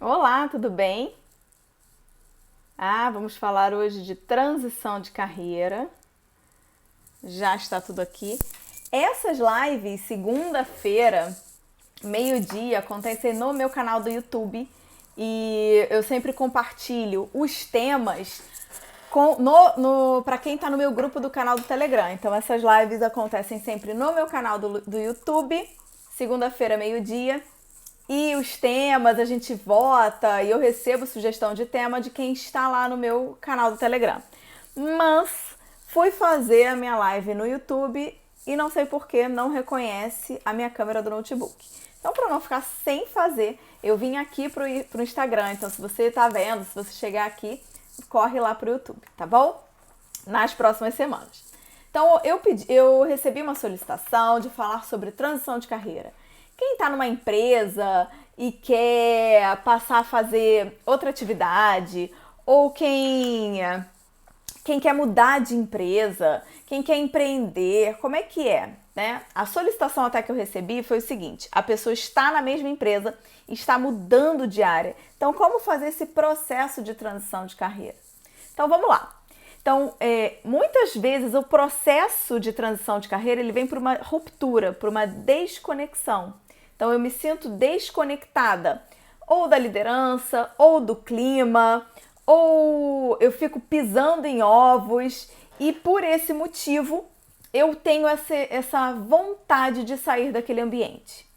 Olá, tudo bem? Vamos falar hoje de transição de carreira. Já está tudo aqui. Essas lives, segunda-feira, meio-dia, acontecem no meu canal do YouTube e eu sempre compartilho os temas para quem está no meu grupo do canal do Telegram. Então, essas lives acontecem sempre no meu canal do YouTube, segunda-feira, meio-dia. E os temas a gente vota e eu recebo sugestão de tema de quem está lá no meu canal do Telegram. Mas fui fazer a minha live no YouTube e não sei por que não reconhece a minha câmera do notebook. Então, para não ficar sem fazer, eu vim aqui pro Instagram. Então, se você está vendo, se você chegar aqui, corre lá pro YouTube, tá bom? Nas próximas semanas. Então, eu recebi uma solicitação de falar sobre transição de carreira. Quem está numa empresa e quer passar a fazer outra atividade, ou quem quer mudar de empresa, quem quer empreender, como é que é? Né? A solicitação até que eu recebi foi o seguinte: a pessoa está na mesma empresa e está mudando de área. Então, como fazer esse processo de transição de carreira? Então, vamos lá. Então, muitas vezes o processo de transição de carreira ele vem por uma ruptura, por uma desconexão. Então, eu me sinto desconectada ou da liderança, ou do clima, ou eu fico pisando em ovos e por esse motivo eu tenho essa vontade de sair daquele ambiente.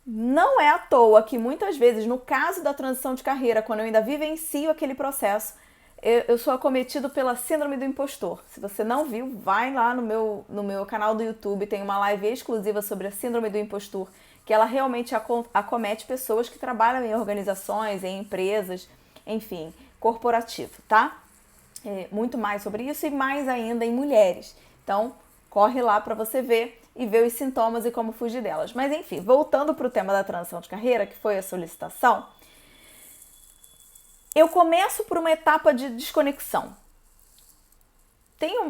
Não é à toa que muitas vezes, no caso da transição de carreira, quando eu ainda vivencio aquele processo, eu sou acometido pela síndrome do impostor. Se você não viu, vai lá no meu canal do YouTube, tem uma live exclusiva sobre a síndrome do impostor, que ela realmente acomete pessoas que trabalham em organizações, em empresas, enfim, corporativo, tá? Muito mais sobre isso e mais ainda em mulheres. Então, corre lá para você ver e ver os sintomas e como fugir delas. Mas enfim, voltando para o tema da transição de carreira, que foi a solicitação, eu começo por uma etapa de desconexão.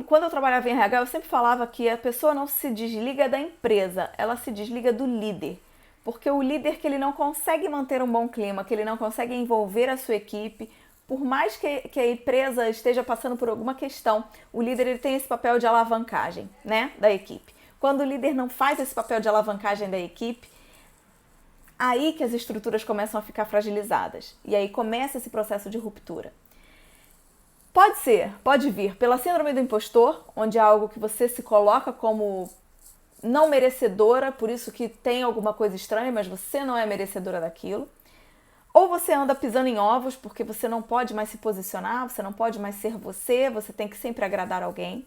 Quando eu trabalhava em RH, eu sempre falava que a pessoa não se desliga da empresa, ela se desliga do líder. Porque o líder que ele não consegue manter um bom clima, que ele não consegue envolver a sua equipe, por mais que a empresa esteja passando por alguma questão, o líder ele tem esse papel de alavancagem, né, da equipe. Quando o líder não faz esse papel de alavancagem da equipe, aí que as estruturas começam a ficar fragilizadas. E aí começa esse processo de ruptura. Pode vir pela síndrome do impostor, onde é algo que você se coloca como não merecedora, por isso que tem alguma coisa estranha, mas você não é merecedora daquilo. Ou você anda pisando em ovos porque você não pode mais se posicionar, você não pode mais ser você, você tem que sempre agradar alguém.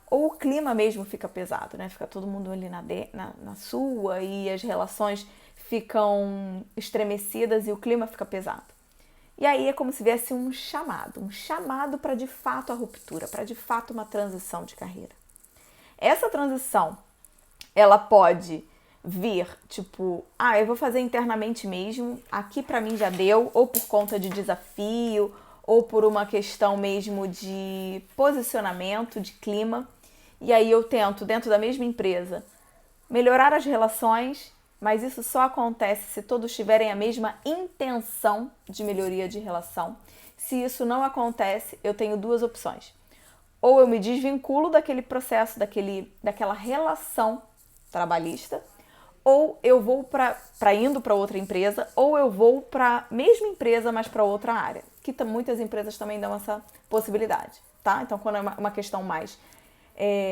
Ou o clima mesmo fica pesado, né? Fica todo mundo ali na sua e as relações ficam estremecidas e o clima fica pesado. E aí é como se viesse um chamado para de fato a ruptura, para de fato uma transição de carreira. Essa transição, ela pode vir, tipo, eu vou fazer internamente mesmo, aqui pra mim já deu, ou por conta de desafio, ou por uma questão mesmo de posicionamento, de clima. E aí eu tento, dentro da mesma empresa, melhorar as relações, mas isso só acontece se todos tiverem a mesma intenção de melhoria de relação. Se isso não acontece, eu tenho duas opções. Ou eu me desvinculo daquele processo, daquela relação trabalhista, ou eu vou indo para outra empresa, ou eu vou para a mesma empresa, mas para outra área, que muitas empresas também dão essa possibilidade, tá? Então, quando é uma questão mais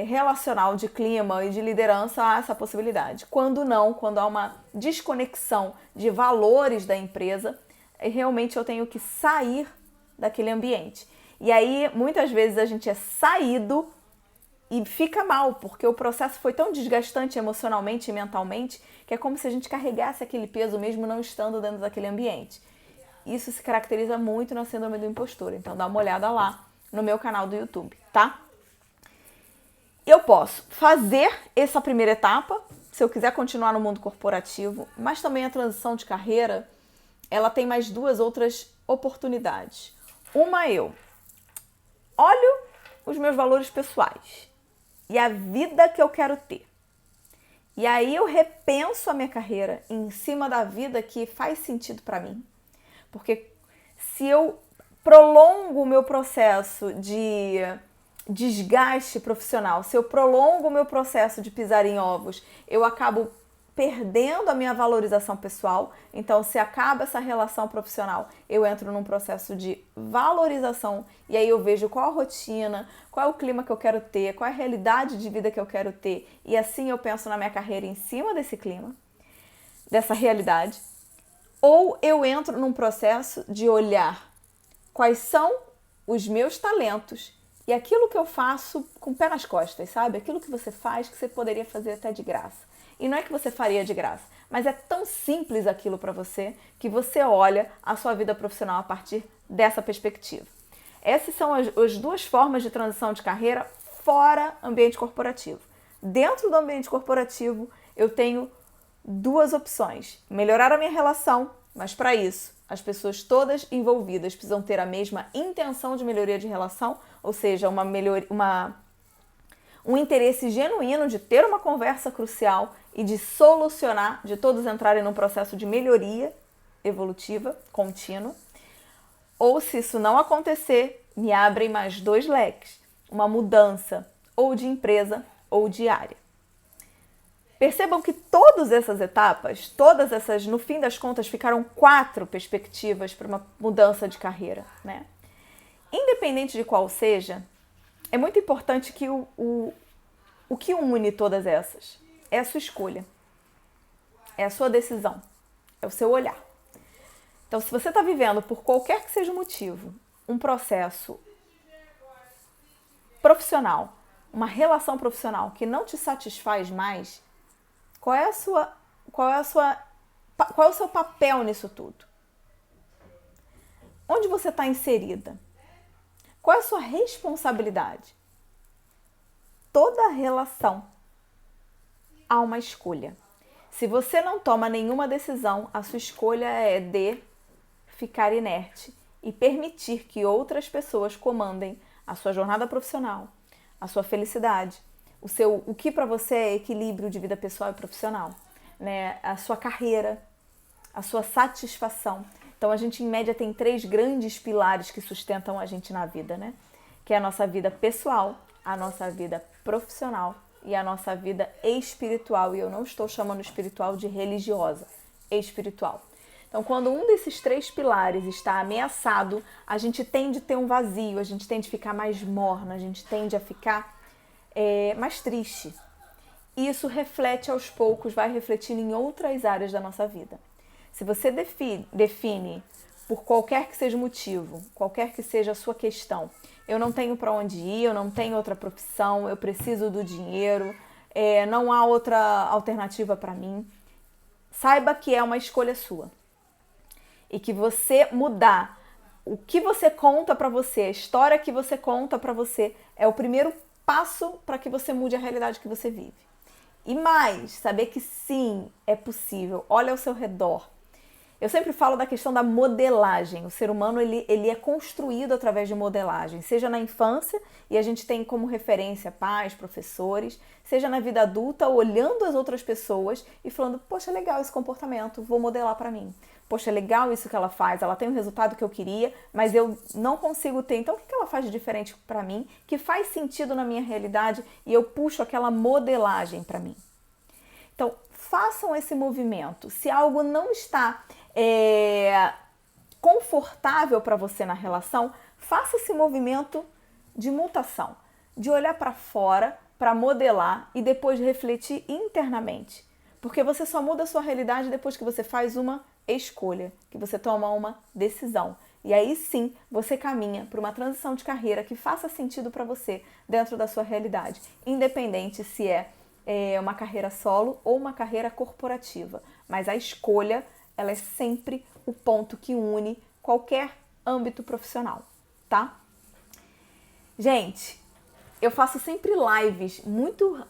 relacional de clima e de liderança, há essa possibilidade. Quando não, quando há uma desconexão de valores da empresa, realmente eu tenho que sair daquele ambiente. E aí, muitas vezes a gente é saído e fica mal, porque o processo foi tão desgastante emocionalmente e mentalmente que é como se a gente carregasse aquele peso mesmo não estando dentro daquele ambiente. Isso se caracteriza muito na síndrome do impostor, então dá uma olhada lá no meu canal do YouTube, tá? Eu posso fazer essa primeira etapa, se eu quiser continuar no mundo corporativo, mas também a transição de carreira, ela tem mais duas outras oportunidades. Uma, eu olho os meus valores pessoais e a vida que eu quero ter. E aí eu repenso a minha carreira em cima da vida que faz sentido para mim. Porque se eu prolongo o meu processo de desgaste profissional, se eu prolongo o meu processo de pisar em ovos, eu acabo perdendo a minha valorização pessoal. Então, se acaba essa relação profissional, eu entro num processo de valorização e aí eu vejo qual a rotina, qual é o clima que eu quero ter, qual é a realidade de vida que eu quero ter, e assim eu penso na minha carreira em cima desse clima, dessa realidade. Ou eu entro num processo de olhar quais são os meus talentos e aquilo que eu faço com o pé nas costas, sabe? Aquilo que você faz que você poderia fazer até de graça. E não é que você faria de graça, mas é tão simples aquilo para você que você olha a sua vida profissional a partir dessa perspectiva. Essas são as duas formas de transição de carreira fora ambiente corporativo. Dentro do ambiente corporativo, eu tenho duas opções. Melhorar a minha relação, mas para isso, as pessoas todas envolvidas precisam ter a mesma intenção de melhoria de relação, ou seja, um interesse genuíno de ter uma conversa crucial e de solucionar, de todos entrarem num processo de melhoria evolutiva, contínua. Ou se isso não acontecer, me abrem mais dois leques, uma mudança ou de empresa ou de área. Percebam que todas essas etapas, no fim das contas, ficaram 4 perspectivas para uma mudança de carreira, né? Independente de qual seja, é muito importante que o que une todas essas é a sua escolha, é a sua decisão, é o seu olhar. Então, se você está vivendo, por qualquer que seja o motivo, um processo profissional, uma relação profissional que não te satisfaz mais, qual é o seu papel nisso tudo? Onde você está inserida? Qual é a sua responsabilidade? Toda relação há uma escolha. Se você não toma nenhuma decisão, a sua escolha é de ficar inerte e permitir que outras pessoas comandem a sua jornada profissional, a sua felicidade, o que para você é equilíbrio de vida pessoal e profissional, né? A sua carreira, a sua satisfação. Então a gente em média tem 3 grandes pilares que sustentam a gente na vida, né? Que é a nossa vida pessoal, a nossa vida profissional e a nossa vida espiritual. E eu não estou chamando espiritual de religiosa, espiritual. Então, quando um desses 3 pilares está ameaçado, a gente tende a ter um vazio, a gente tende a ficar mais morna, a gente tende a ficar mais triste. E isso reflete aos poucos, vai refletindo em outras áreas da nossa vida. Se você define por qualquer que seja o motivo, qualquer que seja a sua questão, eu não tenho para onde ir, eu não tenho outra profissão, eu preciso do dinheiro, não há outra alternativa para mim, saiba que é uma escolha sua. E que você mudar o que você conta para você, a história que você conta para você, é o primeiro passo para que você mude a realidade que você vive. E mais, saber que sim, é possível. Olha ao seu redor. Eu sempre falo da questão da modelagem. O ser humano ele é construído através de modelagem, seja na infância, e a gente tem como referência pais, professores, seja na vida adulta, olhando as outras pessoas e falando, poxa, legal esse comportamento, vou modelar para mim. Poxa, legal isso que ela faz, ela tem o resultado que eu queria, mas eu não consigo ter. Então, o que ela faz de diferente para mim, que faz sentido na minha realidade, e eu puxo aquela modelagem para mim. Então, façam esse movimento. Se algo não está confortável para você na relação, faça esse movimento de mutação, de olhar para fora, para modelar e depois refletir internamente. Porque você só muda a sua realidade depois que você faz uma escolha, que você toma uma decisão. E aí sim, você caminha para uma transição de carreira que faça sentido para você dentro da sua realidade, independente se é uma carreira solo ou uma carreira corporativa. Mas a escolha, ela é sempre o ponto que une qualquer âmbito profissional, tá? Gente, eu faço sempre lives muito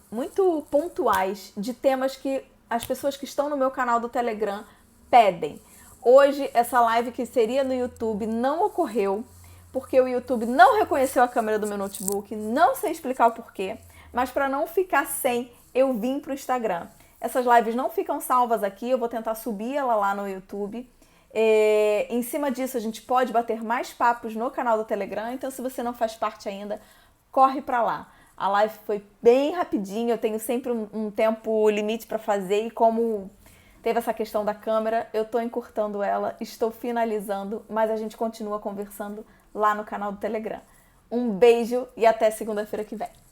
pontuais de temas que as pessoas que estão no meu canal do Telegram pedem. Hoje, essa live que seria no YouTube não ocorreu, porque o YouTube não reconheceu a câmera do meu notebook, não sei explicar o porquê, mas para não ficar sem, eu vim para o Instagram. Essas lives não ficam salvas aqui, eu vou tentar subir ela lá no YouTube. Em cima disso, a gente pode bater mais papos no canal do Telegram, então se você não faz parte ainda, corre pra lá. A live foi bem rapidinho, eu tenho sempre um tempo limite para fazer e como teve essa questão da câmera, eu tô encurtando ela, estou finalizando, mas a gente continua conversando lá no canal do Telegram. Um beijo e até segunda-feira que vem.